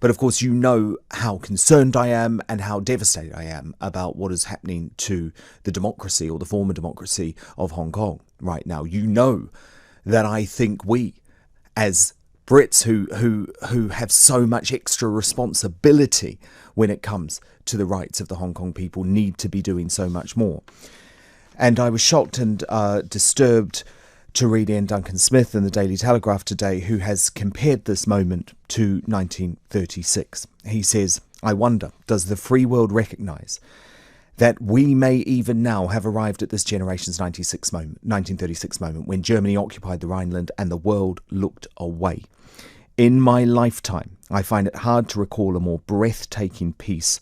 But of course, you know how concerned I am and how devastated I am about what is happening to the democracy, or the former democracy, of Hong Kong right now. You know that I think we, as Brits who have so much extra responsibility when it comes to the rights of the Hong Kong people, need to be doing so much more. And I was shocked and disturbed to read Iain Duncan Smith in the Daily Telegraph today, who has compared this moment to 1936. He says, "I wonder, does the free world recognise that we may even now have arrived at this generation's 1936 moment, when Germany occupied the Rhineland and the world looked away? In my lifetime, I find it hard to recall a more breathtaking piece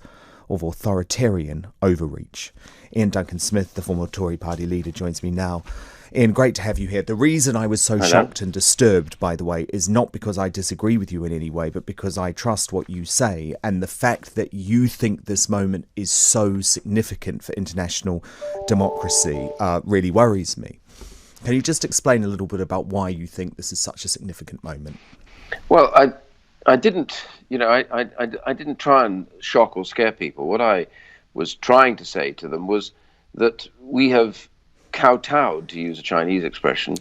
of authoritarian overreach." Iain Duncan Smith, the former Tory party leader, joins me now. Iain, great to have you here. The reason I was so shocked and disturbed, by the way, is not because I disagree with you in any way, but because I trust what you say, and the fact that you think this moment is so significant for international democracy really worries me. Can you just explain a little bit about why you think this is such a significant moment? Well, I didn't, I didn't try and shock or scare people. What I was trying to say to them was that we have kowtowed, to use a Chinese expression,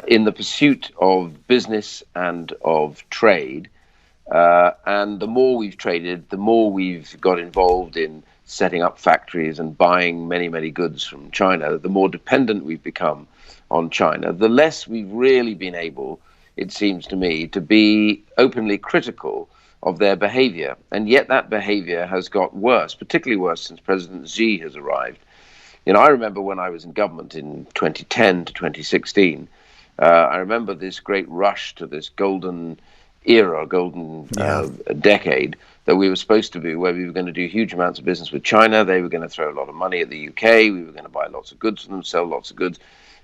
in the pursuit of business and of trade. And the more we've traded, the more we've got involved in setting up factories and buying many, many goods from China, the more dependent we've become on China, the less we've really been able, it seems to me, to be openly critical of their behavior. And yet that behavior has got worse, particularly worse since President Xi has arrived. I remember when I was in government in 2010 to 2016, I remember this great rush to this golden era, decade that we were supposed to be, where we were going to do huge amounts of business with China. They were going to throw a lot of money at the UK. We were going to buy lots of goods from them, sell lots of goods.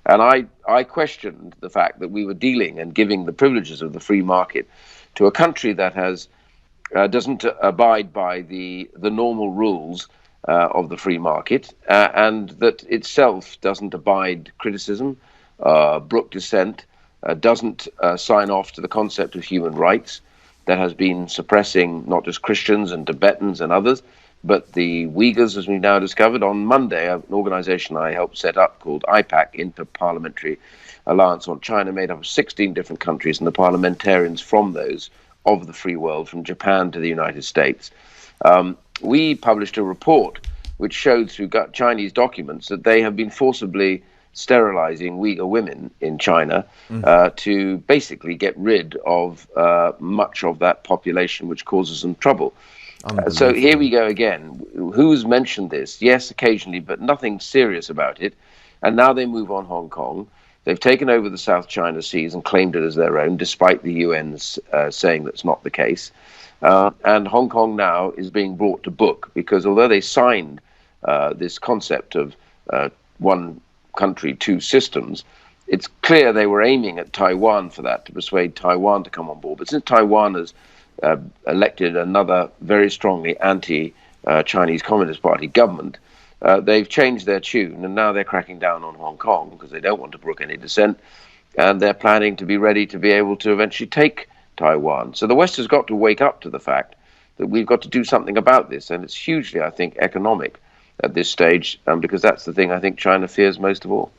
And I questioned the fact that we were dealing and giving the privileges of the free market to a country that doesn't abide by the normal rules of the free market, and that itself doesn't abide criticism, brook dissent, doesn't sign off to the concept of human rights, that has been suppressing not just Christians and Tibetans and others, but the Uyghurs, as we've now discovered. On Monday, an organization I helped set up called IPAC, Inter-Parliamentary Alliance on China, made up of 16 different countries, and the parliamentarians from those of the free world, from Japan to the United States. We published a report which showed through Chinese documents that they have been forcibly sterilizing Uyghur women in China to basically get rid of much of that population which causes them trouble. So here we go again. Who's mentioned this? Yes, occasionally, but nothing serious about it. And now they move on Hong Kong. They've taken over the South China Seas and claimed it as their own, despite the UN's saying that's not the case. And Hong Kong now is being brought to book, because although they signed this concept of one country, two systems, it's clear they were aiming at Taiwan for that, to persuade Taiwan to come on board. But since Taiwan has elected another very strongly anti-Chinese Communist Party government, they've changed their tune, and now they're cracking down on Hong Kong because they don't want to brook any dissent, and they're planning to be ready to be able to eventually take Taiwan. So the West has got to wake up to the fact that we've got to do something about this, and it's hugely, I think, economic at this stage, because that's the thing I think China fears most of all.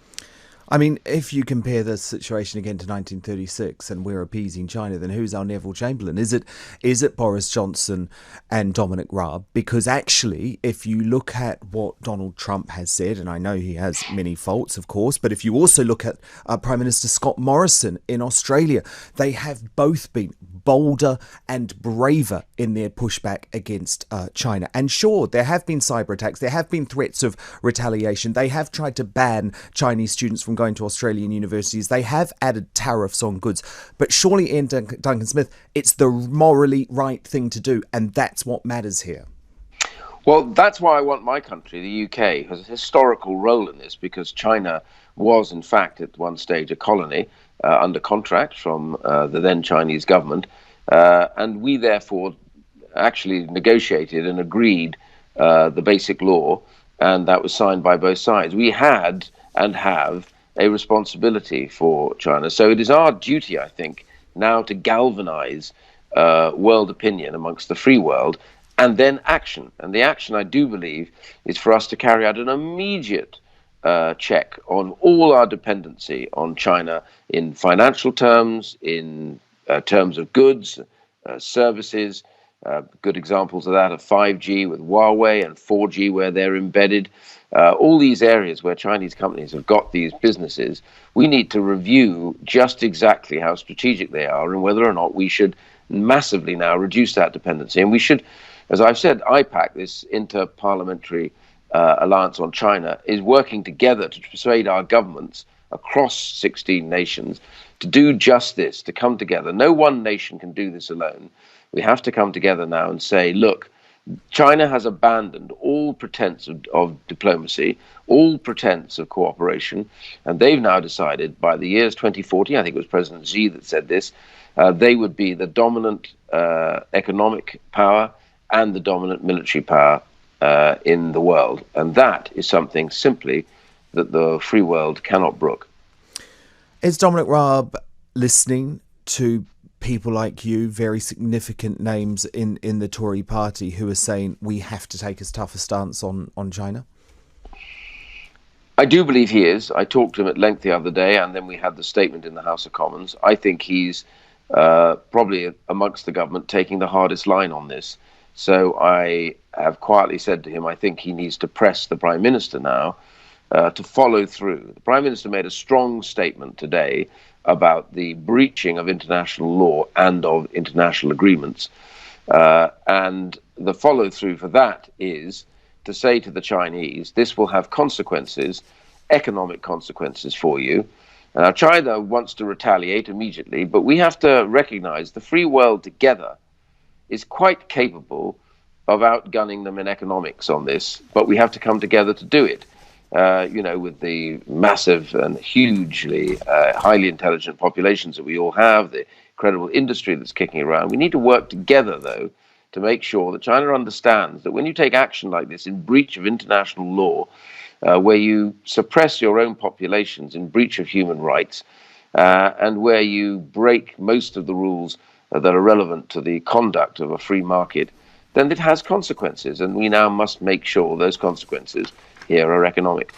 I mean, if you compare the situation again to 1936 and we're appeasing China, then who's our Neville Chamberlain? Is it Boris Johnson and Dominic Raab? Because actually, if you look at what Donald Trump has said, and I know he has many faults, of course, but if you also look at Prime Minister Scott Morrison in Australia, they have both been bolder and braver in their pushback against China. And sure, there have been cyber attacks, there have been threats of retaliation, they have tried to ban Chinese students from going to Australian universities, they have added tariffs on goods. But surely, Iain Duncan Smith, it's the morally right thing to do, and that's what matters here. Well, that's why I want my country, the UK, has a historical role in this, because China was, in fact, at one stage a colony under contract from the then Chinese government, and we therefore actually negotiated and agreed the basic law, and that was signed by both sides. We had and have a responsibility for China. So it is our duty, I think, now to galvanize world opinion amongst the free world, and then action. And the action, I do believe, is for us to carry out an immediate check on all our dependency on China in financial terms, in terms of goods, services. Good examples of that are 5G with Huawei and 4G where they're embedded. All these areas where Chinese companies have got these businesses, we need to review just exactly how strategic they are and whether or not we should massively now reduce that dependency. And we should, as I've said, IPAC, this Inter-Parliamentary Alliance on China, is working together to persuade our governments across 16 nations to do just this, to come together. No one nation can do this alone. We have to come together now and say, look, China has abandoned all pretense of diplomacy, all pretense of cooperation, and they've now decided by the years 2040, I think it was President Xi that said this, they would be the dominant economic power and the dominant military power in the world. And that is something simply that the free world cannot brook. Is Dominic Raab listening to people like you, very significant names in the Tory party, who are saying we have to take as tough a stance on China? I do believe he is. I talked to him at length the other day, and then we had the statement in the House of Commons. I think he's probably amongst the government taking the hardest line on this. So I have quietly said to him, I think he needs to press the Prime Minister now to follow through. The Prime Minister made a strong statement today about the breaching of international law and of international agreements. And the follow through for that is to say to the Chinese, this will have consequences, economic consequences for you. Now, China wants to retaliate immediately, but we have to recognize the free world together is quite capable of outgunning them in economics on this, but we have to come together to do it. With the massive and hugely highly intelligent populations that we all have, the incredible industry that's kicking around. We need to work together, though, to make sure that China understands that when you take action like this in breach of international law, where you suppress your own populations in breach of human rights, and where you break most of the rules that are relevant to the conduct of a free market, then it has consequences. And we now must make sure those consequences here are economic.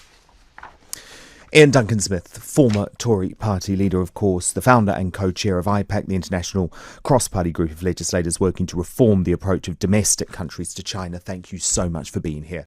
Iain Duncan Smith, former Tory party leader, of course, the founder and co-chair of IPAC, the international cross-party group of legislators working to reform the approach of domestic countries to China. Thank you so much for being here.